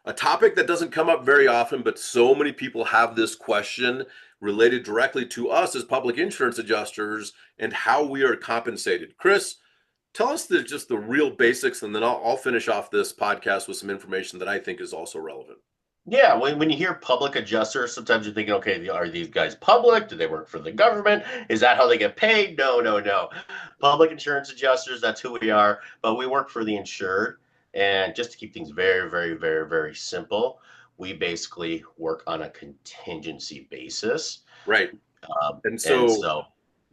A topic that doesn't come up very often, but so many people have this question related directly to us as public insurance adjusters and how we are compensated. Chris, tell us just the real basics, and then I'll finish off this podcast with some information that I think is also relevant. Yeah, when you hear public adjusters, sometimes you're thinking, okay, are these guys public? Do they work for the government? Is that how they get paid? No, no, no. Public insurance adjusters, that's who we are, but we work for the insured. And just to keep things very, very, very, very simple, we basically work on a contingency basis. Right. And And so so,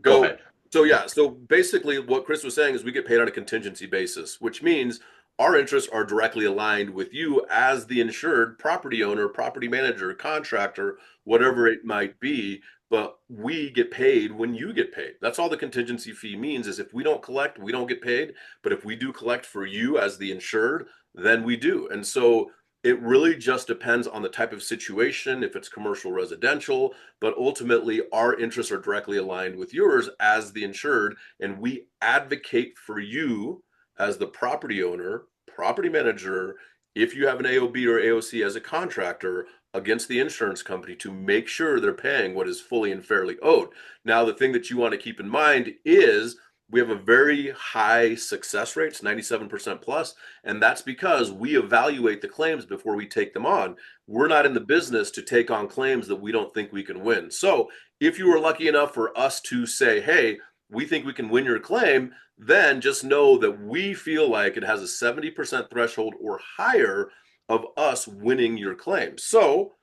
go go. ahead. So yeah. So basically, what Chris was saying is we get paid on a contingency basis, which means our interests are directly aligned with you as the insured property owner, property manager, contractor, whatever it might be. But we get paid when you get paid. That's all the contingency fee means is if we don't collect, we don't get paid. But if we do collect for you as the insured, then we do. And so it really just depends on the type of situation, if it's commercial, residential, but ultimately our interests are directly aligned with yours as the insured, and we advocate for you as the property owner, property manager, if you have an AOB or AOC as a contractor against the insurance company to make sure they're paying what is fully and fairly owed. Now, the thing that you want to keep in mind is we have a very high success rate, it's 97% plus, and that's because we evaluate the claims before we take them on. We're not in the business to take on claims that we don't think we can win. So if you were lucky enough for us to say, hey, we think we can win your claim, then just know that we feel like it has a 70% threshold or higher of us winning your claim. So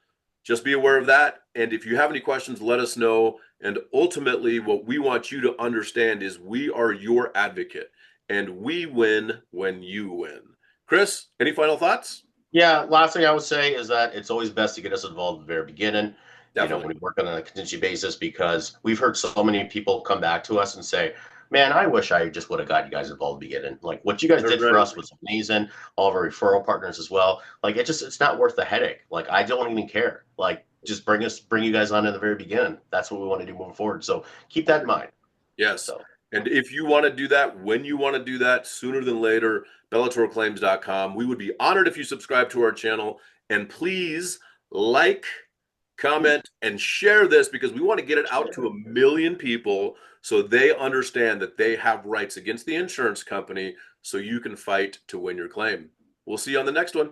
just be aware of that. And if you have any questions, let us know. And ultimately, what we want you to understand is we are your advocate and we win when you win. Chris, any final thoughts? Yeah, last thing I would say is that it's always best to get us involved at the very beginning, Definitely. when we work on a contingency basis, because we've heard so many people come back to us and say, man, I wish I just would have got you guys involved at the beginning. Like what you guys did for us was amazing. All of our referral partners as well. Like it's not worth the headache. Like I don't even care. Like just bring you guys on in the very beginning. That's what we want to do moving forward. So keep that in mind. Yes. So And if you want to do that, when you want to do that, sooner than later, bellatorclaims.com. We would be honored if you subscribe to our channel. And please like, comment, and share this because we want to get it out to 1 million people so they understand that they have rights against the insurance company so you can fight to win your claim. We'll see you on the next one.